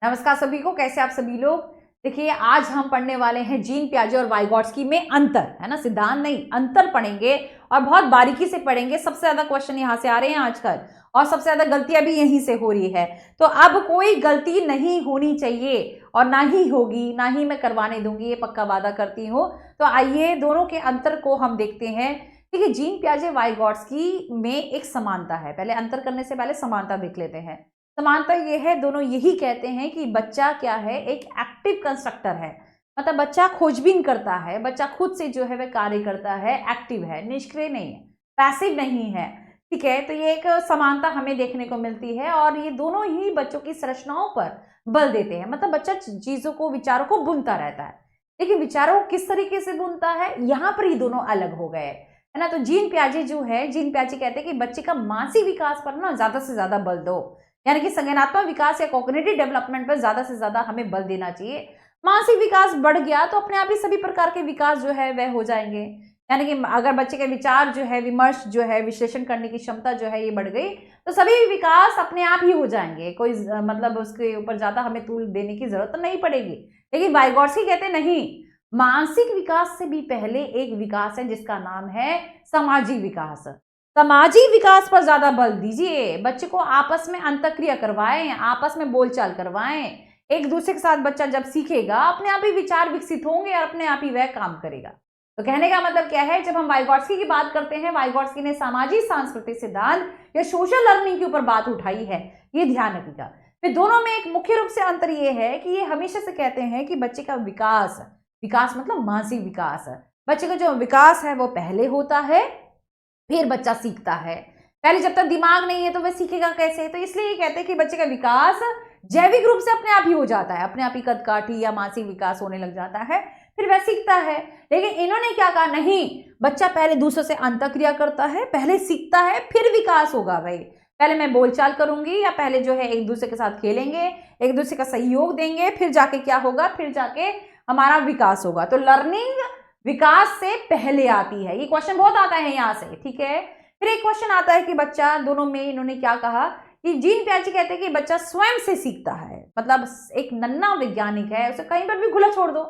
नमस्कार सभी को, कैसे आप सभी लोग। देखिए, आज हम पढ़ने वाले हैं जीन पियाजे और वाइगॉट्स्की में अंतर, है ना, सिद्धांत नहीं अंतर पढ़ेंगे और बहुत बारीकी से पढ़ेंगे। सबसे ज्यादा क्वेश्चन यहाँ से आ रहे हैं आजकल और सबसे ज्यादा गलतियां भी यहीं से हो रही है, तो अब कोई गलती नहीं होनी चाहिए और ना ही होगी, ना ही मैं करवाने दूंगी, ये पक्का वादा करती हूँ। तो आइए दोनों के अंतर को हम देखते हैं। ठीक है, जीन पियाजे वाइगॉट्स्की में एक समानता है। पहले अंतर करने से पहले समानता देख लेते हैं। समानता ये है, दोनों यही कहते हैं कि बच्चा क्या है, एक एक्टिव कंस्ट्रक्टर है। मतलब बच्चा खोजबीन करता है, बच्चा खुद से जो है वह कार्य करता है, एक्टिव है, निष्क्रिय नहीं है, पैसिव नहीं है। ठीक है, तो ये एक समानता हमें देखने को मिलती है और ये दोनों ही बच्चों की संरचनाओं पर बल देते हैं। मतलब बच्चा चीजों को, विचारों को बुनता रहता है, लेकिन विचारों को किस तरीके से बुनता है, यहाँ पर ये दोनों अलग हो गए, है ना। तो जीन पियाजे जो है, जीन पियाजे कहते हैं कि बच्चे का मानसिक विकास पर ना ज्यादा से ज्यादा बल दो, यानी कि संज्ञानात्मक विकास या कॉग्निटिव डेवलपमेंट पर ज्यादा से ज्यादा हमें बल देना चाहिए। मानसिक विकास बढ़ गया तो अपने आप ही सभी प्रकार के विकास जो है वह हो जाएंगे। यानी कि अगर बच्चे के विचार जो है, विमर्श जो है, विश्लेषण करने की क्षमता जो है ये बढ़ गई तो सभी विकास अपने आप ही हो जाएंगे। कोई मतलब उसके ऊपर ज्यादा हमें तूल देने की जरूरत तो नहीं पड़ेगी। लेकिन वाइगॉट्स्की कहते नहीं, मानसिक विकास से भी पहले एक विकास है जिसका नाम है सामाजिक विकास। सामाजिक विकास पर ज्यादा बल दीजिए, बच्चे को आपस में अंतःक्रिया करवाएं, आपस में बोलचाल करवाएं। एक दूसरे के साथ बच्चा जब सीखेगा अपने आप ही विचार विकसित होंगे और अपने आप ही वह काम करेगा। तो कहने का मतलब क्या है, जब हम वाइगॉट्स्की की बात करते हैं, वाइगॉट्स्की ने सामाजिक सांस्कृतिक सिद्धांत या सोशल लर्निंग के ऊपर बात उठाई है, ये ध्यान रखिएगा। फिर दोनों में एक मुख्य रूप से अंतर ये है कि ये हमेशा से कहते हैं कि बच्चे का विकास, विकास मतलब मानसिक विकास, बच्चे का जो विकास है वो पहले होता है, फिर बच्चा सीखता है। पहले जब तक दिमाग नहीं है तो वह सीखेगा कैसे। तो इसलिए ये कहते हैं कि बच्चे का विकास जैविक रूप से अपने आप ही हो जाता है, अपने आप ही कदकाठी या मानसिक विकास होने लग जाता है, फिर वह सीखता है। लेकिन इन्होंने क्या कहा, नहीं, बच्चा पहले दूसरों से अंतःक्रिया करता है, पहले सीखता है, फिर विकास होगा। भाई पहले मैं बोलचाल करूंगी या पहले जो है एक दूसरे के साथ खेलेंगे, एक दूसरे का सहयोग देंगे, फिर जाके क्या होगा, फिर जाके हमारा विकास होगा। तो लर्निंग विकास से पहले आती है। ये क्वेश्चन बहुत आता है यहाँ से, ठीक है। फिर एक क्वेश्चन आता है कि बच्चा, दोनों में इन्होंने क्या कहा कि जीन पियाजे कहते हैं कि बच्चा स्वयं से सीखता है। मतलब एक नन्हा वैज्ञानिक है, उसे कहीं पर भी खुला छोड़ दो,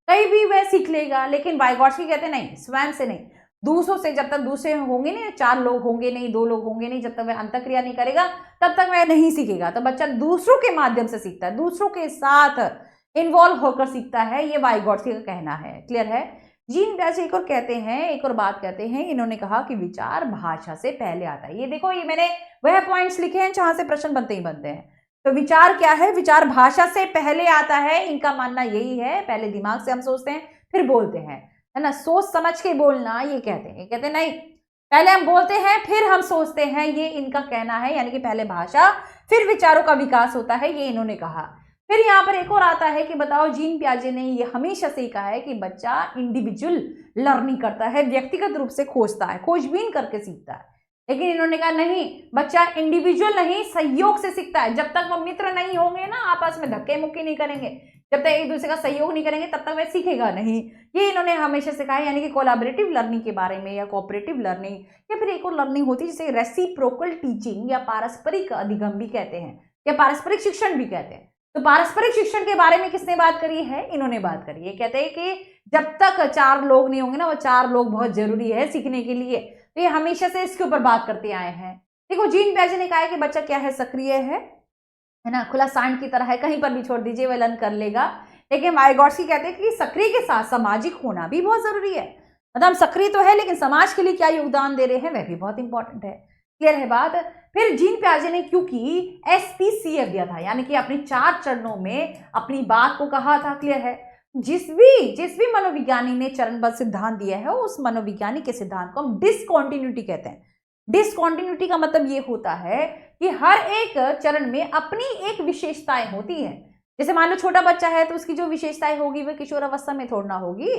कहीं भी वह सीख लेगा। लेकिन वाइगॉट्स्की कहते हैं नहीं, स्वयं से नहीं, दूसरों से। जब तक दूसरे होंगे नहीं, 4 लोग होंगे नहीं, 2 लोग होंगे नहीं, जब तक वह अंतःक्रिया नहीं करेगा तब तक वह नहीं सीखेगा। तो बच्चा दूसरों के माध्यम से सीखता है, दूसरों के साथ इन्वॉल्व होकर सीखता है, ये वाइगॉट्स्की का कहना है। क्लियर है। जीन पियाजे एक और कहते हैं, एक और बात कहते हैं, इन्होंने कहा कि विचार भाषा से पहले आता है। ये देखो, ये मैंने वह पॉइंट्स लिखे हैं जहां से प्रश्न बनते ही बनते हैं। तो विचार क्या है, विचार भाषा से पहले आता है, इनका मानना यही है। पहले दिमाग से हम सोचते हैं फिर बोलते हैं, है ना, सोच समझ के बोलना, ये कहते हैं। कहते नहीं, पहले हम बोलते हैं फिर हम सोचते हैं, ये इनका कहना है। यानी कि पहले भाषा फिर विचारों का विकास होता है, ये इन्होंने कहा। फिर यहाँ पर एक और आता है कि बताओ, जीन पियाजे ने ये हमेशा से कहा है कि बच्चा इंडिविजुअल लर्निंग करता है, व्यक्तिगत रूप से खोजता है, खोजबीन करके सीखता है। लेकिन इन्होंने कहा नहीं, बच्चा इंडिविजुअल नहीं, सहयोग से सीखता है। जब तक वो मित्र नहीं होंगे ना, आपस में धक्के मुक्की नहीं करेंगे, जब तक एक दूसरे का सहयोग नहीं करेंगे, तब तक वह सीखेगा नहीं। ये इन्होंने हमेशा से कहा है। यानी कि कोलैबोरेटिव लर्निंग के बारे में, या कोऑपरेटिव लर्निंग, या फिर एक और लर्निंग होती है जिसे रेसिप्रोकल टीचिंग या पारस्परिक अधिगम भी कहते हैं, या पारस्परिक शिक्षण भी कहते हैं। तो पारस्परिक शिक्षण के बारे में किसने बात करी है, इन्होंने बात करी है। कहते हैं कि जब तक 4 लोग नहीं होंगे ना, वो 4 लोग बहुत जरूरी है सीखने के लिए। तो ये हमेशा से इसके ऊपर बात करते आए हैं। देखो, जीन पियाजे ने कहा है कि बच्चा क्या है, सक्रिय है ना, खुला सांड की तरह है, कहीं पर भी छोड़ दीजिए वह लर्न कर लेगा। लेकिन वाइगॉट्स्की कहते हैं कि सक्रिय के साथ सामाजिक होना भी बहुत जरूरी है। मतलब हम सक्रिय तो है, लेकिन समाज के लिए क्या योगदान दे रहे हैं वह भी बहुत इंपॉर्टेंट है। क्लियर है बात। फिर जीन पियाजे ने क्योंकि SPCF दिया था, यानी कि अपनी 4 चरणों में अपनी बात को कहा था। क्लियर है। जिस भी मनोविज्ञानी ने चरणबद्ध सिद्धांत दिया है, उस मनोविज्ञानी के सिद्धांत को हम डिसकॉन्टिन्यूटी कहते हैं। डिसकॉन्टिन्यूटी का मतलब ये होता है कि हर एक चरण में अपनी एक विशेषताएं होती है। जैसे मान लो छोटा बच्चा है तो उसकी जो विशेषताएं होगी वह किशोर अवस्था में थोड़ा ना होगी,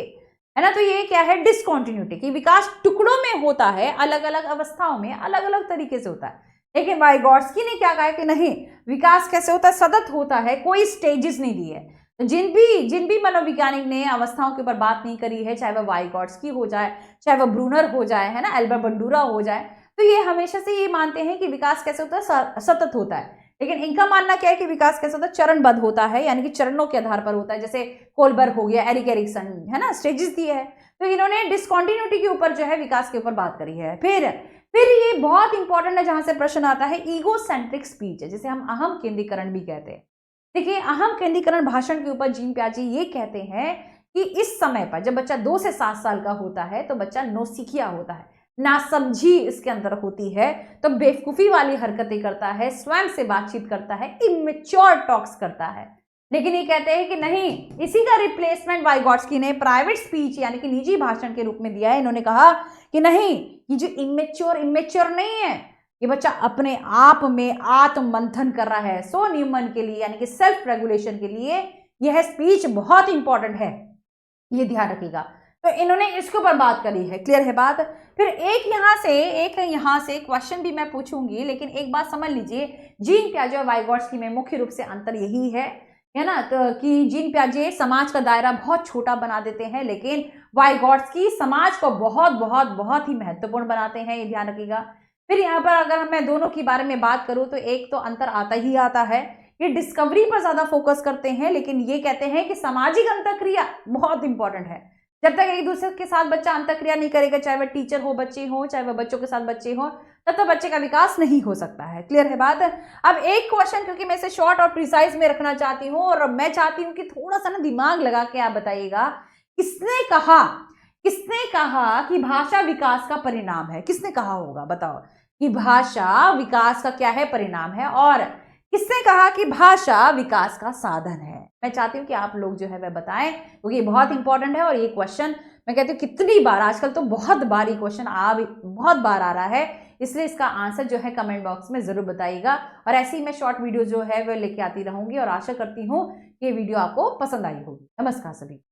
है ना। तो ये क्या है, डिसकॉन्टिन्यूटी की विकास टुकड़ों में होता है, अलग अलग अवस्थाओं में अलग अलग तरीके से होता है। लेकिन वाइगॉट्स्की ने क्या कहा कि नहीं, विकास कैसे होता है, सतत होता है, कोई स्टेजेस नहीं दी है। तो जिन भी मनोवैज्ञानिक ने अवस्थाओं के ऊपर बात नहीं करी है, चाहे वह वाइगॉट्स्की हो जाए, चाहे वह ब्रूनर हो जाए, है ना, एल्बर्ट बंडूरा हो जाए, तो ये हमेशा से ये मानते हैं कि विकास कैसे होता है, सतत होता है। लेकिन इनका मानना क्या है कि विकास कैसा होता है, चरणबद्ध होता है, यानी कि चरणों के आधार पर होता है। जैसे कोलबर्ग हो गया, एरिक एरिक्सन, है ना, स्टेजेस दिए है। तो इन्होंने डिसकंटिन्यूटी के ऊपर जो है, विकास के ऊपर बात करी है। फिर ये बहुत इंपॉर्टेंट है, जहां से प्रश्न आता है, ईगो सेंट्रिक स्पीच है, जिसे हम अहम केंद्रीकरण भी कहते हैं। देखिए, अहम केंद्रीकरण भाषण के ऊपर जीन पियाजे ये कहते हैं कि इस समय पर जब बच्चा 2 से 7 साल का होता है तो बच्चा नौसिखिया होता है, नासमझी इसके अंदर होती है, तो बेवकूफी वाली हरकतें करता है, स्वयं से बातचीत करता है, इमेच्योर टॉक्स करता है। लेकिन ये कहते हैं कि नहीं, इसी का रिप्लेसमेंट वाइगॉट्स्की ने प्राइवेट स्पीच यानी कि निजी भाषण के रूप में दिया है। इन्होंने कहा कि नहीं, ये जो इमेच्योर नहीं है, ये बच्चा अपने आप में आत्ममंथन कर रहा है, सो न्यूमन के लिए यानी कि सेल्फ रेगुलेशन के लिए यह स्पीच बहुत इंपॉर्टेंट है, ये ध्यान रखिएगा। तो इन्होंने इसके ऊपर बात करी है, क्लियर है बात। फिर एक यहां से क्वेश्चन भी मैं पूछूंगी, लेकिन एक बात समझ लीजिए, जीन पियाजे और वाइगॉट्स्की में मुख्य रूप से अंतर यही है ना, तो कि जीन पियाजे समाज का दायरा बहुत छोटा बना देते हैं, लेकिन वाइगॉट्स्की समाज को बहुत बहुत बहुत ही महत्वपूर्ण बनाते हैं, ये ध्यान रखिएगा। फिर यहाँ पर अगर मैं दोनों के बारे में बात करूं तो एक तो अंतर आता ही आता है, ये डिस्कवरी पर ज्यादा फोकस करते हैं, लेकिन ये कहते हैं कि सामाजिक अंतःक्रिया बहुत इंपॉर्टेंट है। जब तक एक दूसरे के साथ बच्चा अंतःक्रिया नहीं करेगा, चाहे वह टीचर हो, बच्चे हो, चाहे वह बच्चों के साथ बच्चे हो, तब तक बच्चे का विकास नहीं हो सकता है, क्लियर है बात। अब एक क्वेश्चन, क्योंकि मैं इसे शॉर्ट और प्रिसाइज में रखना चाहती हूँ, और मैं चाहती हूँ कि थोड़ा सा ना दिमाग लगा के आप बताइएगा, किसने कहा कि भाषा विकास का परिणाम है? किसने कहा होगा, बताओ, कि भाषा विकास का क्या है, परिणाम है, और किसने कहा कि भाषा विकास का साधन है? मैं चाहती हूँ कि आप लोग जो है वह बताएं, क्योंकि ये बहुत इंपॉर्टेंट है। और ये क्वेश्चन मैं कहती हूँ कितनी बार, आजकल तो बहुत बार ये क्वेश्चन बहुत बार आ रहा है, इसलिए इसका आंसर जो है कमेंट बॉक्स में जरूर बताइएगा। और ऐसे ही मैं शॉर्ट वीडियो जो है वह लेके आती रहूंगी, और आशा करती हूँ कि ये वीडियो आपको पसंद आई होगी। नमस्कार सभी।